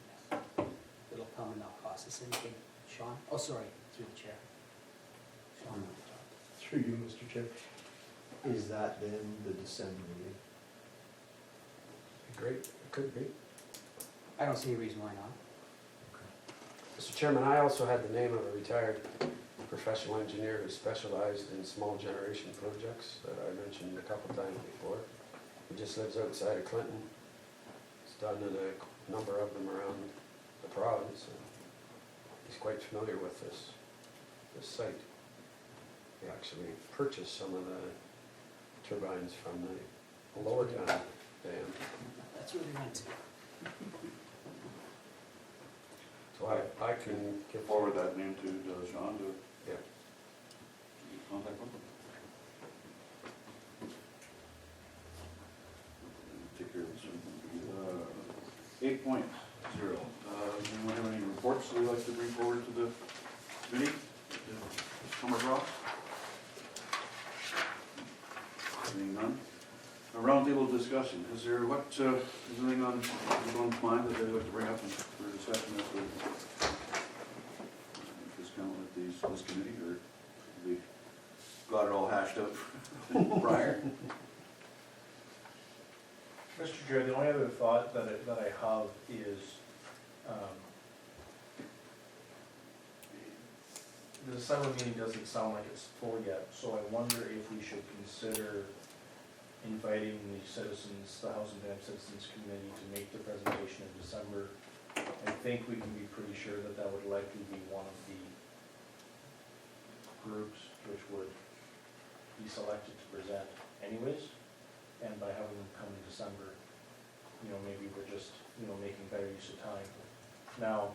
[SPEAKER 5] yes. It'll come and not cost us anything. Sean? Oh, sorry, through the chair. Sean.
[SPEAKER 6] Through you, Mr. Chair. Is that then the December meeting?
[SPEAKER 3] Great, it could be.
[SPEAKER 5] I don't see a reason why not.
[SPEAKER 3] Mr. Chairman, I also had the name of a retired professional engineer who specialized in small generation projects that I mentioned a couple times before. He just lives outside of Clinton. He's done a number of them around the province, and he's quite familiar with this site. He actually purchased some of the turbines from the Lower Town dam.
[SPEAKER 5] That's where they went to.
[SPEAKER 3] So I can give
[SPEAKER 1] Forward that name to Sean to
[SPEAKER 3] Yeah.
[SPEAKER 1] contact him. Take care of this one. 8.0, anyone have any reports that they'd like to bring forward to the committee? Come across? Seeing none. A roundtable discussion, is there anything on everyone's mind that they'd like to bring up for discussion as to discount with this committee, or we got it all hashed out prior?
[SPEAKER 2] Mr. Chair, the only other thought that I have is, the December meeting doesn't sound like it's full yet, so I wonder if we should consider inviting the citizens, the Housing Dam Citizens Committee to make the presentation in December. I think we can be pretty sure that that would likely be one of the groups which would be selected to present anyways. And by having them come in December, maybe we're just, making better use of time. Now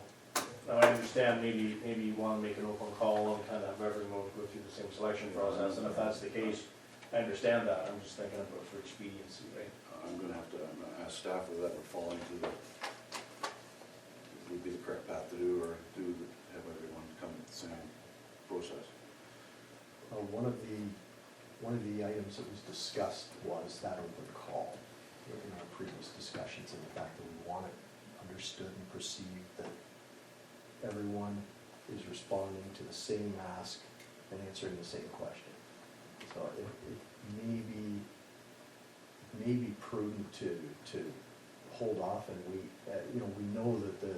[SPEAKER 2] I understand maybe you want to make an open call and kind of have everyone go through the same selection process, and if that's the case, I understand that. I'm just thinking about for expediency, right?
[SPEAKER 1] I'm gonna have to ask staff whether that would fall into would be the correct path to do, or have everyone come at the same process.
[SPEAKER 6] One of the items that was discussed was that open call in our previous discussions, and the fact that we want it understood and perceived that everyone is responding to the same ask and answering the same question. So it may be prudent to hold off, and we know that the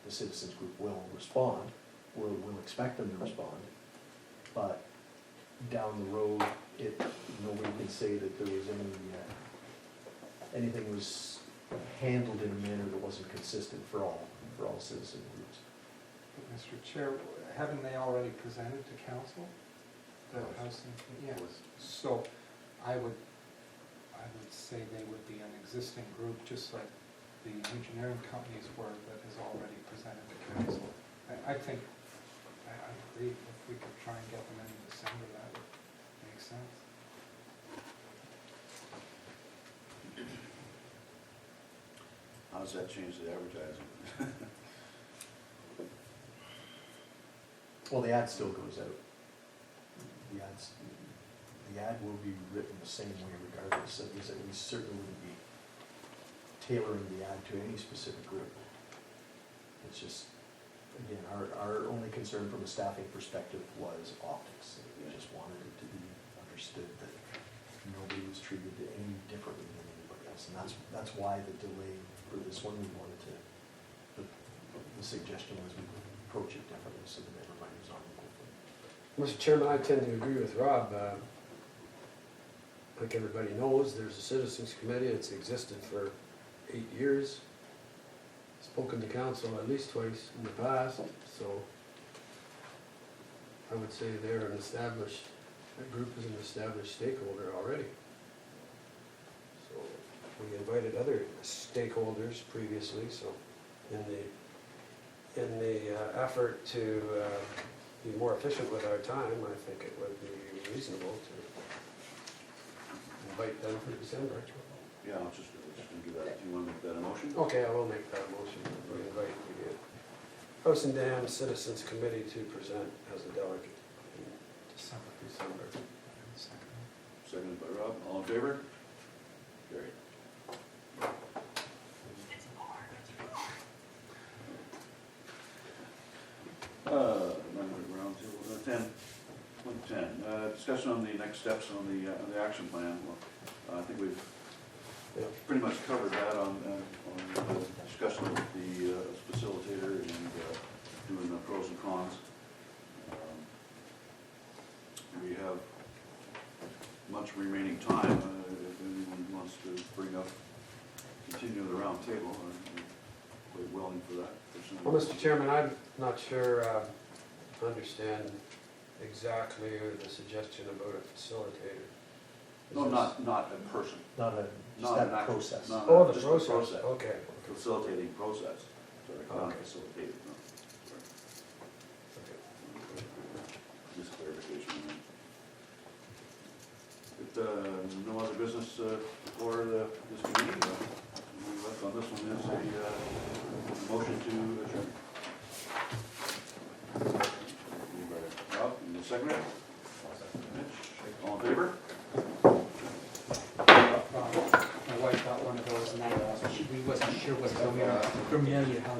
[SPEAKER 6] citizens group will respond, we'll expect them to respond, but down the road, nobody can say that there was anything was handled in a manner that wasn't consistent for all citizen groups.
[SPEAKER 4] Mr. Chair, haven't they already presented to council? The Howson, yeah, so I would say they would be an existing group, just like the engineering companies were that has already presented to council. I think, I agree, if we could try and get them in December, that would make sense.
[SPEAKER 1] How does that change the advertising?
[SPEAKER 6] Well, the ad still goes out. The ad will be written the same way regardless, we certainly wouldn't be tailoring the ad to any specific group. It's just, again, our only concern from a staffing perspective was optics. We just wanted it to be understood that nobody was treated any differently than anybody else, and that's why the delay for this one. We wanted to, the suggestion was we would approach it differently so that everybody was on equal footing.
[SPEAKER 3] Mr. Chairman, I tend to agree with Rob. Like everybody knows, there's a citizens committee. It's existed for 8 years. Spoken to council at least twice in the past, so I would say that group is an established stakeholder already. So we invited other stakeholders previously, so in the effort to be more efficient with our time, I think it would be reasonable to invite them for December.
[SPEAKER 1] Yeah, I'll just gonna give that, do you want to make that a motion?
[SPEAKER 3] Okay, I will make that motion. We invite the Howson Dam Citizens Committee to present as a delegate in December.
[SPEAKER 1] Seconded by Rob, all in favor? Carried. Roundtable, 10, discussion on the next steps on the action plan. Well, I think we've pretty much covered that on the discussion with the facilitator and time, if anyone wants to bring up, continue the round table, I'm quite willing for that.
[SPEAKER 3] Well, Mr. Chairman, I'm not sure, understand exactly the suggestion about a facilitator. Is
[SPEAKER 1] No,
[SPEAKER 3] this-
[SPEAKER 1] not a person.
[SPEAKER 6] Not a, just
[SPEAKER 1] Not an
[SPEAKER 6] that
[SPEAKER 1] actual-
[SPEAKER 6] process.
[SPEAKER 1] not-
[SPEAKER 3] Oh, the
[SPEAKER 1] just
[SPEAKER 3] process, okay.
[SPEAKER 1] Facilitating process, sorry, not
[SPEAKER 3] Okay.
[SPEAKER 1] facilitated, no, sorry,
[SPEAKER 3] Okay.
[SPEAKER 1] just clarification. If, no other business, for this meeting, we left on this one is a motion to adjourn. Rob, you the second? Mitch, all in favor?
[SPEAKER 5] My wife got one of those and we wasn't sure what, so we were familiar how